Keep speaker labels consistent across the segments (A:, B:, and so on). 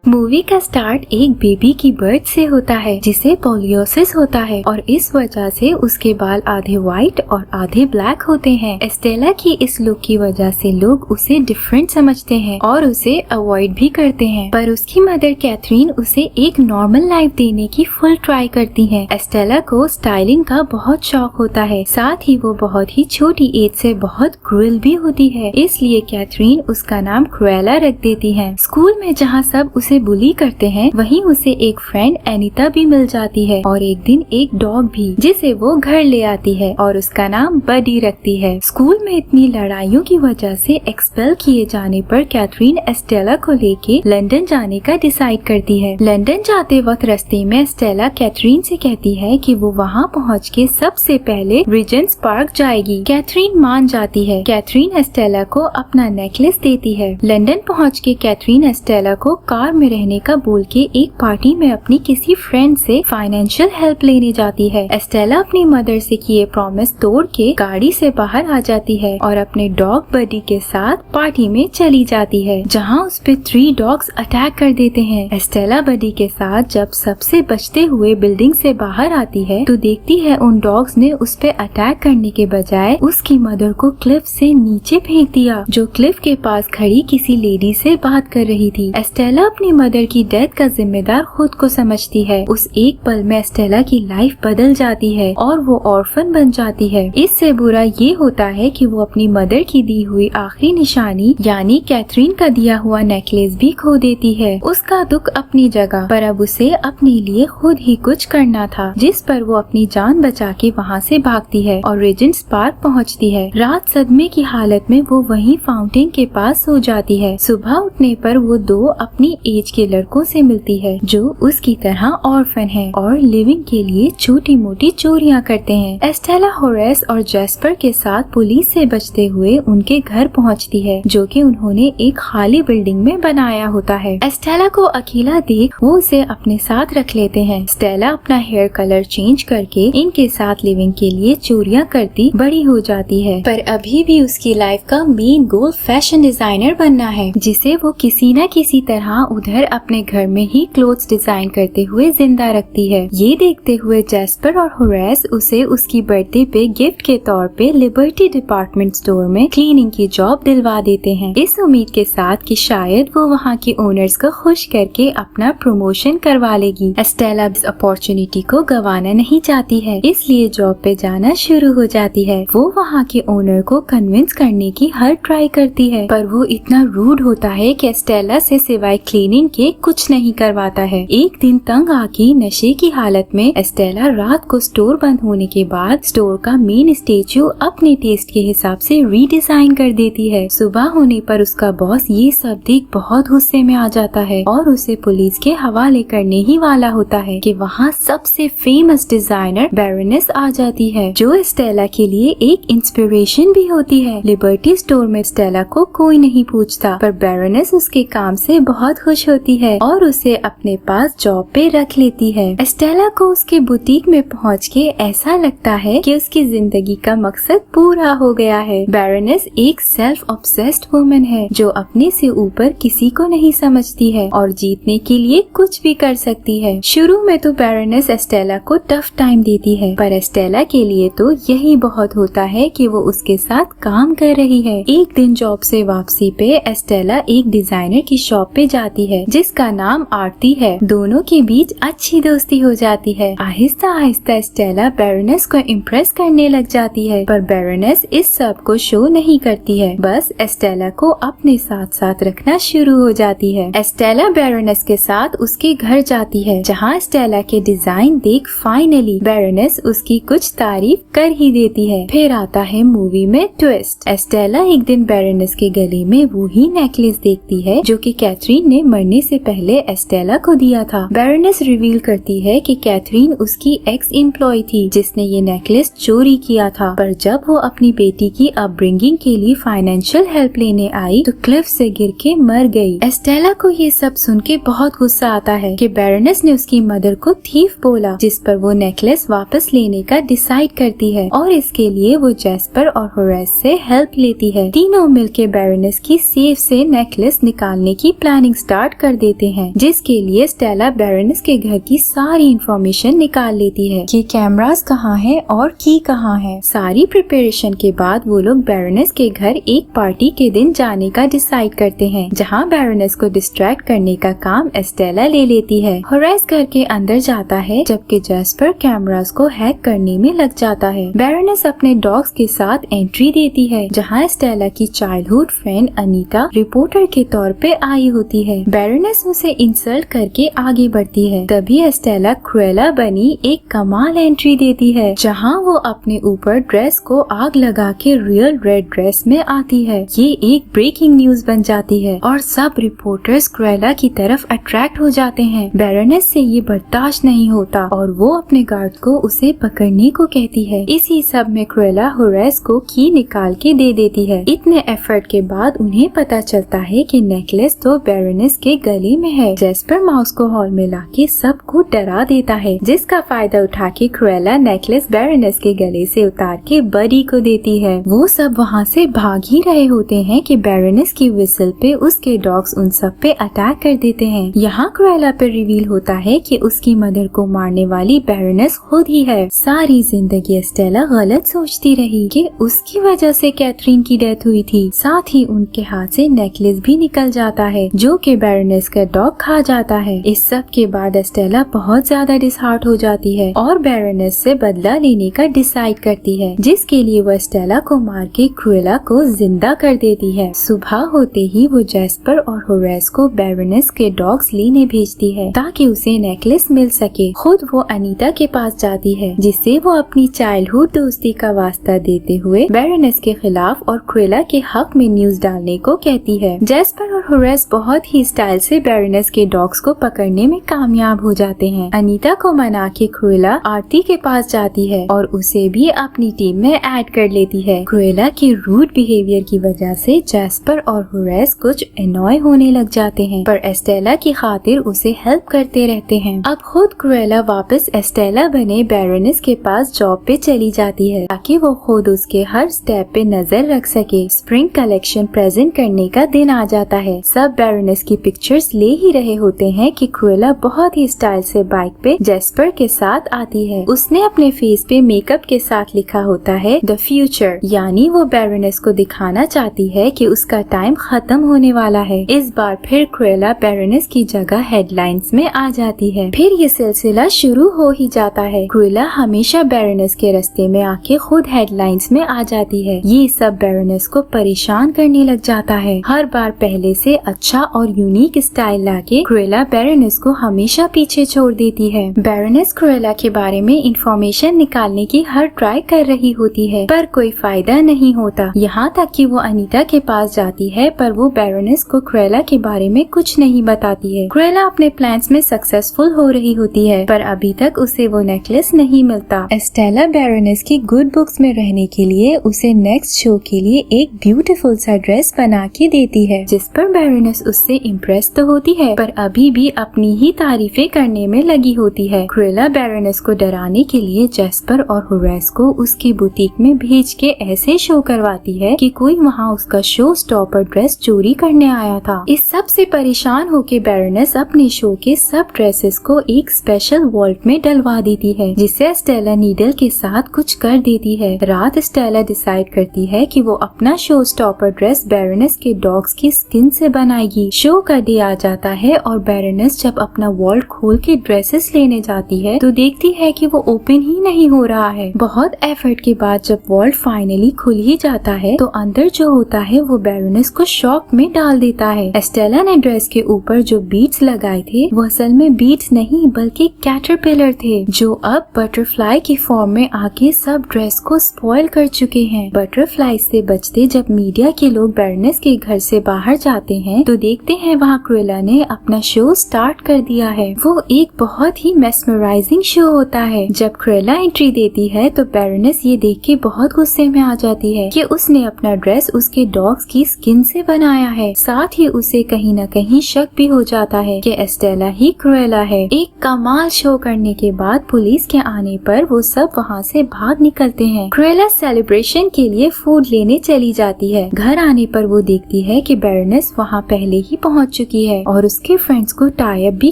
A: Movie का start एक baby की बर्थ से होता है जिसे पोलियोसिस होता है और इस वजह से उसके बाल आधे व्हाइट और आधे ब्लैक होते हैं। एस्टेला की इस लुक की वजह से लोग उसे डिफरेंट समझते हैं और उसे अवॉइड भी करते हैं, पर उसकी मदर कैथरीन उसे एक नॉर्मल लाइफ देने की फुल ट्राई करती है। एस्टेला को स्टाइलिंग का बहुत शौक होता है, साथ ही वो बहुत ही छोटी एज से बहुत क्रूएल भी होती है, इसलिए कैथरीन उसका नाम क्रुएला रख देती है। स्कूल में जहाँ सब उसे बुली करते हैं, वहीं उसे एक फ्रेंड एनिता भी मिल जाती है और एक दिन एक डॉग भी, जिसे वो घर ले आती है और उसका नाम बडी रखती है। स्कूल में इतनी लड़ाइयों की वजह से एक्सपेल किए जाने पर कैथरीन एस्टेला को लेके लंदन जाने का डिसाइड करती है। लंदन जाते वक्त रास्ते में एस्टेला कैथरीन से कहती है कि वो वहाँ पहुँच के सबसे पहले रिजेंट्स पार्क जाएगी। कैथरीन मान जाती है। कैथरीन एस्टेला को अपना नेकलेस देती है। लंदन पहुँच के कैथरीन एस्टेला को कार में रहने का बोल के एक पार्टी में अपनी किसी फ्रेंड से फाइनेंशियल हेल्प लेने जाती है। एस्टेला अपनी मदर से किए प्रॉमिस तोड़ के गाड़ी से बाहर आ जाती है और अपने डॉग बडी के साथ पार्टी में चली जाती है, जहां उस पे 3 डॉग्स अटैक कर देते हैं। एस्टेला बडी के साथ जब सबसे बचते हुए बिल्डिंग से बाहर आती है तो देखती है उन डॉग्स ने उस पे अटैक करने के बजाय उसकी मदर को क्लिफ से नीचे फेंक दिया, जो क्लिफ के पास खड़ी किसी लेडी से बात कर रही थी। एस्टेला अपनी मदर की डेथ का जिम्मेदार खुद को समझती है। उस एक पल में एस्टेला की लाइफ बदल जाती है और वो ऑर्फन बन जाती है। इससे बुरा ये होता है कि वो अपनी मदर की दी हुई आखिरी निशानी यानी कैथरीन का दिया हुआ नेकलेस भी खो देती है। उसका दुख अपनी जगह, पर अब उसे अपने लिए खुद ही कुछ करना था, जिस पर वो अपनी जान बचा के वहाँ से भागती है और रेजेंट्स पार्क पहुँचती है। रात सदमे की हालत में वो वहीं फाउंटेन के पास सो जाती है। सुबह उठने पर वो 2 अपनी एज के लड़कों से मिलती है जो उसकी तरह ऑर्फन है और लिविंग के लिए छोटी मोटी चोरियां करते हैं। एस्टेला होरेस और जेस्पर के साथ पुलिस से बचते हुए उनके घर पहुंचती है, जो कि उन्होंने एक खाली बिल्डिंग में बनाया होता है। एस्टेला को अकेला देख वो उसे अपने साथ रख लेते हैं। एस्टेला अपना हेयर कलर चेंज करके इनके साथ लिविंग के लिए चोरियां करती बड़ी हो जाती है, पर अभी भी उसकी लाइफ का मेन गोल फैशन डिजाइनर बनना है, जिसे वो किसी न किसी तरह उधर अपने घर में ही क्लोथ्स डिजाइन करते हुए जिंदा रखती है। ये देखते हुए जेस्पर और होरेस उसे उसकी बर्थडे पे गिफ्ट के तौर पे लिबर्टी डिपार्टमेंट स्टोर में क्लीनिंग की जॉब दिलवा देते हैं, इस उम्मीद के साथ कि शायद वो वहाँ के ओनर्स को खुश करके अपना प्रमोशन करवा लेगी। एस्टेला इस अपॉर्चुनिटी को गंवाना नहीं चाहती है, इसलिए जॉब पे जाना शुरू हो जाती है। वो वहाँ के ओनर को कन्विंस करने की हर ट्राई करती है, पर वो इतना रूड होता है कि एस्टेला से सिवाय क्लीनिंग के कुछ नहीं करवाता है। एक दिन तंग आके नशे की हालत में एस्टेला रात को स्टोर बंद होने के बाद स्टोर का मेन स्टेच्यू अपने टेस्ट के हिसाब से रीडिजाइन कर देती है। सुबह होने पर उसका बॉस ये सब देख बहुत गुस्से में आ जाता है और उसे पुलिस के हवाले करने ही वाला होता है कि वहाँ सबसे फेमस डिजाइनर बैरोनेस आ जाती है, जो एस्टेला के लिए एक इंस्पिरेशन भी होती है। लिबर्टी स्टोर में एस्टेला को कोई नहीं पूछता, पर बैरोनेस उसके काम से बहुत खुश होती है और उसे अपने पास जॉब पे रख लेती है। एस्टेला को उसके बुटीक में पहुंच के ऐसा लगता है कि उसकी जिंदगी का मकसद पूरा हो गया है। बैरोनेस एक सेल्फ ऑब्सेस्ड वुमन है जो अपने से ऊपर किसी को नहीं समझती है और जीतने के लिए कुछ भी कर सकती है। शुरू में तो बैरोनेस एस्टेला को टफ टाइम देती है, पर एस्टेला के लिए तो यही बहुत होता है कि वो उसके साथ काम कर रही है। एक दिन जॉब से वापसी पे एस्टेला एक डिजाइनर की शॉप पे जाती है जिसका नाम आरती है। दोनों के बीच अच्छी दोस्ती हो जाती है। आहिस्ता आहिस्ता एस्टेला बैरोनेस को इम्प्रेस करने लग जाती है, पर बैरोनेस इस सब को शो नहीं करती है, बस एस्टेला को अपने साथ साथ रखना शुरू हो जाती है। एस्टेला बैरोनेस के साथ उसके घर जाती है, जहाँ एस्टेला के डिजाइन देख फाइनली बैरोनेस उसकी कुछ तारीफ कर ही देती है। फिर आता है मूवी में ट्विस्ट। एस्टेला एक दिन बैरोनेस के गले में वही नेकलेस देखती है जो कि कैथरीन ने मरने से पहले एस्टेला को दिया था। बैरोनेस रिवील करती है कि कैथरीन उसकी एक्स एम्प्लॉय थी जिसने ये नेकलेस चोरी किया था, पर जब वो अपनी बेटी की अपब्रिंगिंग के लिए फाइनेंशियल हेल्प लेने आई तो क्लिफ से गिर के मर गई। एस्टेला को ये सब सुन के बहुत गुस्सा आता है कि बैरोनेस ने उसकी मदर को थीफ बोला, जिस पर वो नेकलेस वापस लेने का डिसाइड करती है और इसके लिए वो जेस्पर और होरेस से हेल्प लेती है। तीनों मिलके बैरोनेस की सेफ से नेकलेस निकालने की प्लानिंग स्टार्ट कर देते हैं, जिसके लिए स्टेला बैरोनेस के घर की सारी इंफॉर्मेशन निकाल लेती है कि कैमरास कहाँ हैं और की कहाँ है। सारी प्रिपरेशन के बाद वो लोग बैरोनेस के घर एक पार्टी के दिन जाने का डिसाइड करते हैं, जहाँ बैरोनेस को डिस्ट्रैक्ट करने का काम एस्टेला ले लेती है। होराइस घर के अंदर जाता है, जबकि जैस्पर कैमरास को हैक करने में लग जाता है। बैरोनेस अपने डॉग्स के साथ एंट्री देती है, जहाँ एस्टेला की चाइल्डहुड फ्रेंड अनीता रिपोर्टर के तौर पे आई होती है। बैरोनेस उसे इंसल्ट करके आगे बढ़ती है। तभी एस्टेला क्रुएला बनी एक कमाल एंट्री देती है, जहाँ वो अपने ऊपर ड्रेस को आग लगा के रियल रेड ड्रेस में आती है। ये एक ब्रेकिंग न्यूज बन जाती है और सब रिपोर्टर्स क्रुएला की तरफ अट्रैक्ट हो जाते हैं। बैरोनेस से ये बर्दाश्त नहीं होता और वो अपने गार्ड को उसे पकड़ने को कहती है। इसी सब में क्रुएला होराइस को की निकाल के दे देती है। इतने एफर्ट के बाद उन्हें पता चलता है कि नेकलेस तो बैरोनेस के गले में है। जैस्पर माउस को हॉल में लाके सबको डरा देता है, जिसका फायदा उठा के क्रुएला नेकलेस बैरोनेस के गले से उतार के बडी को देती है। वो सब वहाँ से भाग ही रहे होते हैं कि बैरोनेस की विसल पे उसके डॉग्स उन सब पे अटैक कर देते हैं। यहाँ क्रुएला पे रिवील होता है कि उसकी मदर को मारने वाली बैरोनेस खुद ही है। सारी जिंदगी एस्टेला गलत सोचती रही कि उसकी वजह से कैथरीन की डेथ हुई थी। साथ ही उनके हाथ से नेकलेस भी निकल जाता है, जो कि बैरोनेस का डॉग खा जाता है। इस सब के बाद एस्टेला बहुत ज्यादा डिसहार्ट हो जाती है और बैरोनेस से बदला लेने का डिसाइड करती है, जिसके लिए वो एस्टेला को मार के क्रुएला को जिंदा कर देती है। सुबह होते ही वो जैस्पर और होराइस को बैरोनेस के डॉग्स लेने भेजती है ताकि उसे नेकलेस मिल सके। खुद वो अनीता के पास जाती है, जिससे वो अपनी चाइल्डहुड दोस्ती का वास्ता देते हुए बैरोनेस के खिलाफ और क्रुएला के हक में न्यूज डालने को कहती है। जैस्पर और होराइस बहुत ही स्टाइल से बैरोनेस के डॉग्स को पकड़ने में कामयाब हो जाते हैं। अनीता को मना के क्रुएला आरती के पास जाती है और उसे भी अपनी टीम में ऐड कर लेती है। क्रुएला की रूड बिहेवियर की वजह से जैस्पर और होराइस कुछ एनॉय होने लग जाते हैं, पर एस्टेला की खातिर उसे हेल्प करते रहते हैं। अब खुद क्रुएला वापस एस्टेला बने बैरोनेस के पास जॉब पे चली जाती है, ताकि वो खुद उसके हर स्टेप पे नजर रख सके। स्प्रिंग कलेक्शन प्रेजेंट करने का दिन आ जाता है। सब बैरोनेस की पिक्चर्स ले ही रहे होते हैं कि क्रुएला बहुत ही स्टाइल से बाइक पे जैस्पर के साथ आती है। उसने अपने फेस पे मेकअप के साथ लिखा होता है द फ्यूचर, यानी वो बैरोनेस को दिखाना चाहती है कि उसका टाइम खत्म होने वाला है। इस बार फिर क्रुएला बैरोनेस की जगह हेडलाइंस में आ जाती है। फिर ये सिलसिला शुरू हो ही जाता है। क्रुएला हमेशा बैरोनेस के रास्ते में आके खुद हेडलाइंस में आ जाती है। ये सब बैरोनेस को परेशान करने लग जाता है। हर बार पहले से अच्छा और यूनिक स्टाइल लाके क्रुएला बैरोनेस को हमेशा पीछे छोड़ देती है। बैरोनेस क्रुएला के बारे में इंफॉर्मेशन निकालने की हर ट्राई कर रही होती है, पर कोई फायदा नहीं होता। यहाँ तक कि वो अनीता के पास जाती है, पर वो बैरोनेस को क्रुएला के बारे में कुछ नहीं बताती है। क्रुएला अपने प्लान्स में सक्सेसफुल हो रही होती है, पर अभी तक उसे वो नेकलेस नहीं मिलता। एस्टेला बैरोनेस की गुड बुक्स में रहने के लिए उसे नेक्स्ट शो के लिए एक ब्यूटीफुल सा ड्रेस बना के देती है, जिस पर बैरोनेस उससे इम्प्रेस तो होती है, पर अभी भी अपनी ही तारीफें करने में लगी होती है। क्रुएला बैरोनेस को डराने के लिए जैस्पर और होराइस को उसकी बुटीक में भेज के ऐसे शो करवाती है कि कोई वहाँ उसका शो स्टॉपर ड्रेस चोरी करने आया था। इस सब से परेशान होके बैरोनेस अपने शो के सब ड्रेसेस को एक स्पेशल वॉल्ट में डलवा देती है, जिसे स्टेला नीडल के साथ कुछ कर देती है। रात स्टेला डिसाइड करती है कि वो अपना शो स्टॉपर ड्रेस बैरोनेस के डॉग्स की स्किन से बनाएगी। शो का डे आ जाता है और बैरोनेस जब अपना वॉल्ट खोल के ड्रेसेस लेने जाती है तो देखती है कि वो ओपन ही नहीं हो रहा है। बहुत एफर्ट के बाद जब वॉल्ट फाइनली खुल ही जाता है तो अंदर जो होता है वो बैरोनेस को शॉक में डाल देता है। एस्टेला ने ड्रेस के ऊपर जो बीड्स लगाए थे वो असल में बीड्स नहीं बल्कि कैटरपिलर थे, जो अब बटरफ्लाई की फॉर्म में आके सब ड्रेस को स्पॉइल कर चुके हैं। बटरफ्लाई से बचते जब मीडिया के लोग बैरोनेस के घर से बाहर जाते हैं तो देखते हैं वहाँ क्रुएला ने अपना शो स्टार्ट कर दिया है। वो एक बहुत ही मेस्मराइजिंग शो होता है। जब क्रुएला एंट्री देती है तो बैरोनेस ये देख के बहुत गुस्से में आ जाती है कि उसने अपना ड्रेस उसके डॉग्स की स्किन से बनाया है। साथ ही उसे कहीं न कहीं शक भी हो जाता है कि एस्टेला ही क्रुएला है। एक कमाल शो करने के बाद पुलिस के आने पर वो सब वहाँ से भाग निकलते हैं। क्रुएला सेलिब्रेशन के लिए फूड लेने चली जाती है। घर आने पर वो देखती है कि बैरोनेस वहाँ पहले ही पहुँच चुकी है और उसके फ्रेंड्स को टाई अप भी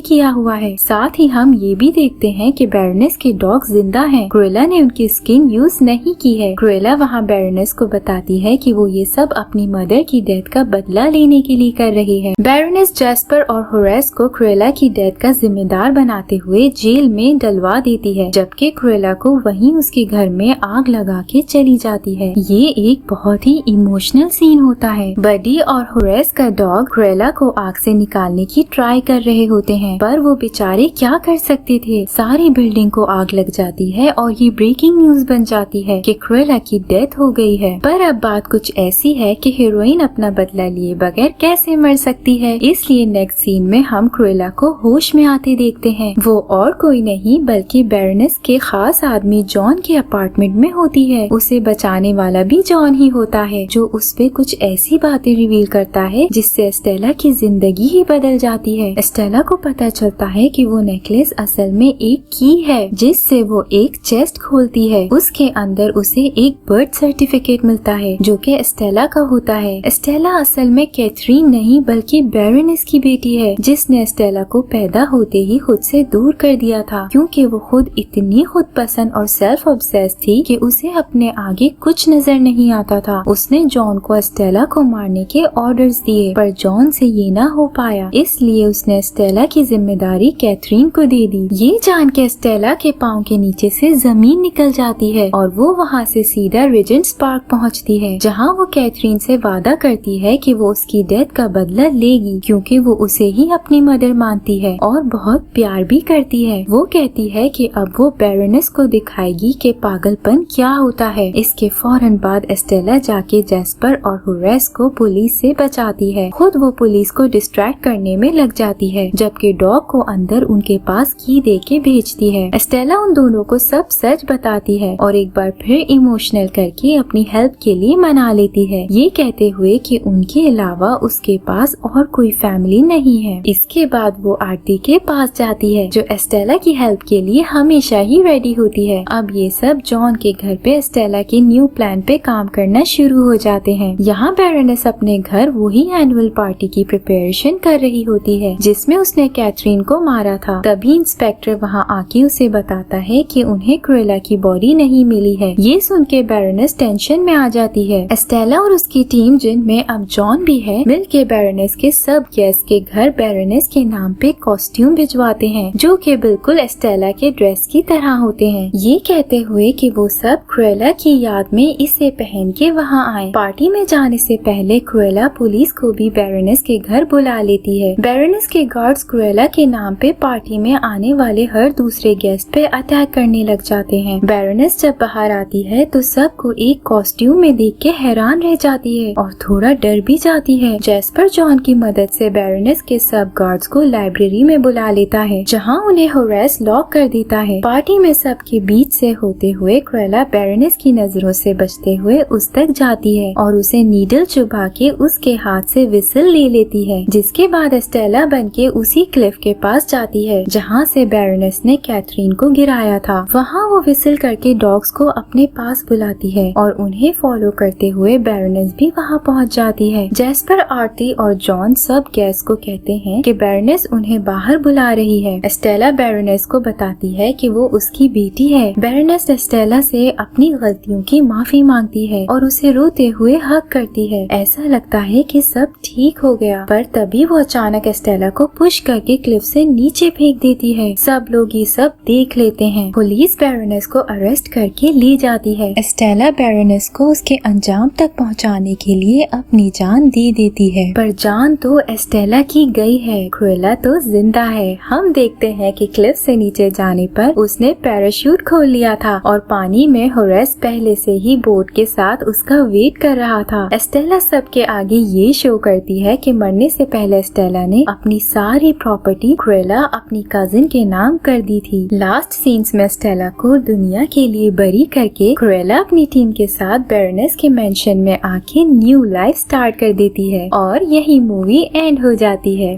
A: किया हुआ है। साथ ही हम ये भी देखते हैं कि बैरोनेस के डॉग जिंदा हैं। क्रुएला ने उनकी स्किन यूज नहीं की है। क्रुएला वहाँ बैरोनेस को बताती है कि वो ये सब अपनी मदर की डेथ का बदला लेने के लिए कर रही है। बैरोनेस जैस्पर और होरेस को क्रुएला की डेथ का जिम्मेदार बनाते हुए जेल में डलवा देती है, जबकि क्रुएला को वहीं उसके घर में आग लगा के चली जाती है। ये एक बहुत ही इमोशनल सीन होता है। बडी और होरेस का डॉग क्रुएला को आग से निकालने की ट्राई कर रहे होते हैं, पर वो बेचारे क्या कर सकते थे। सारी बिल्डिंग को आग लग जाती है और ये ब्रेकिंग न्यूज बन जाती है कि क्रुएला की डेथ हो गई है। पर अब बात कुछ ऐसी है कि हीरोइन अपना बदला लिए बगैर कैसे मर सकती है। इसलिए नेक्स्ट सीन में हम क्रुएला को होश में आते देखते हैं। वो और कोई नहीं बल्कि बैरोनेस के खास आदमी जॉन के अपार्टमेंट में होती है। उसे बचाने वाला भी जॉन ही होता है, जो उस पे कुछ ऐसी बातें रिवील करता है जिससे एस्टेला की जिंदगी ही बदल जाती है। एस्टेला को पता चलता है कि वो नेकलेस असल में एक की है, जिससे वो एक चेस्ट खोलती है। उसके अंदर उसे एक बर्थ सर्टिफिकेट मिलता है जो कि एस्टेला का होता है। एस्टेला असल में कैथरीन नहीं बल्कि बैरोनेस की बेटी है, जिसने एस्टेला को पैदा होते ही खुद से दूर कर दिया था, क्योंकि वो खुद इतनी खुद पसंद और सेल्फ ऑब्सेस्ड थी कि उसे अपने आगे कुछ नजर नहीं आता था। उसने जॉन को एस्टेला को मारने के ऑर्डर्स दिए, पर जॉन से ये ना हो पाया, इसलिए उसने एस्टेला की जिम्मेदारी कैथरीन को दे दी। ये जान के एस्टेला के पाँव के नीचे से जमीन निकल जाती है और वो वहाँ से सीधा रिजेंट्स पार्क पहुँचती है, जहाँ वो कैथरीन से वादा करती है कि वो उसकी डेथ का बदला लेगी, क्योंकि वो उसे ही अपनी मदर मानती है और बहुत प्यार भी करती है। वो कहती है कि अब वो बैरोनेस को दिखाएगी कि पागलपन क्या होता है। इसके फौरन बाद एस्टेला जाके जैस्पर और होरेस को पुलिस से बचाती है। खुद वो पुलिस को डिस्ट्रैक्ट करने में लग जाती है, जबकि डॉग को अंदर उनके पास की दे के भेजती है। एस्टेला उन दोनों को सब सच बताती है और एक बार फिर इमोशनल करके अपनी हेल्प के लिए मना लेती है, ये कहते हुए कि उनके अलावा उसके पास और कोई फैमिली नहीं है। इसके बाद वो आरती के पास जाती है, जो एस्टेला की हेल्प के लिए हमेशा ही रेडी होती है। अब ये सब जॉन के घर पे एस्टेला के न्यू प्लान पे काम करना शुरू हो जाते हैं। यहाँ बैरोनेस अपने घर वही एनुअल पार्टी की प्रिपरेशन कर रही होती है जिसमें उसने कैथरीन को मारा था। तभी इंस्पेक्टर वहाँ आके उसे बताता है कि उन्हें क्रुएला की बॉडी नहीं मिली है। ये सुन के बैरोनेस टेंशन में आ जाती है। एस्टेला और उसकी टीम, जिनमें अब जॉन भी है, मिलके बैरोनेस के सब गेस्ट के घर बैरोनेस के नाम पे कॉस्ट्यूम भिजवाते हैं, जो कि बिल्कुल एस्टेला के ड्रेस की तरह होते हैं, ये कहते हुए कि वो सब क्रुएला की याद में इसे पहन के वहाँ आए। पार्टी में जाने से पहले क्रुएला पुलिस को भी बैरोनेस के घर बुला लेती है। बैरोनेस के गार्ड्स क्रुएला के नाम पे पार्टी में आने वाले हर दूसरे गेस्ट पे अटैक करने लग जाते हैं। बैरोनेस जब बाहर आती है तो सबको एक कॉस्ट्यूम में देख के हैरान रह जाती है और थोड़ा डर भी जाती है। जैस्पर जॉन की मदद से बैरोनेस के सब गार्ड्स को लाइब्रेरी में बुला लेता है, जहाँ उन्हें होरेस लॉक कर देता है। पार्टी में सबके बीच से होते हुए क्रुएला बैरोनेस की नजरों से बचते हुए उस तक जाती है और उसे नीडल चुभा के उसके हाथ से विसल ले लेती है, जिसके बाद एस्टेला बनके उसी क्लिफ के पास जाती है जहाँ से बैरोनेस ने कैथरीन को गिराया था। वहाँ वो विसल करके डॉग्स को अपने पास बुलाती है और उन्हें फॉलो करते हुए बैरोनेस भी वहाँ पहुँच जाती है। जैस्पर, आरती और जॉन सब गेस्ट को कहते हैं कि बैरोनेस उन्हें बाहर बुला रही है। एस्टेला बैरोनेस को बताती है कि वो उसकी बेटी है। बैरोनेस एस्टेला से अपनी गलतियों की माफी मांगती है और उसे रोते हुए हक करती है। ऐसा लगता है कि सब ठीक हो गया, पर तभी वो अचानक एस्टेला को पुश करके क्लिफ से नीचे फेंक देती है। सब लोग ये सब देख लेते हैं। पुलिस बैरोनेस को अरेस्ट करके ले जाती है। एस्टेला बैरोनेस को उसके अंजाम तक पहुंचाने के लिए अपनी जान दे देती है, पर जान तो एस्टेला की गई है, क्रुएला तो जिंदा है। हम देखते हैं कि क्लिफ से नीचे जाने पर उसने पैराशूट खोल लिया था और पानी में होरेस पहले से ही बोट के साथ उसका वेट कर रहा था। एस्टेला सबके आगे ये शो करती है कि मरने से पहले एस्टेला ने अपनी सारी प्रॉपर्टी क्रुएला अपनी कजिन के नाम कर दी थी। लास्ट सीन्स में एस्टेला को दुनिया के लिए बरी करके क्रुएला अपनी टीम के साथ बैरोनेस के मेंशन में आके न्यू लाइफ स्टार्ट कर देती है और यही मूवी एंड हो जाती है।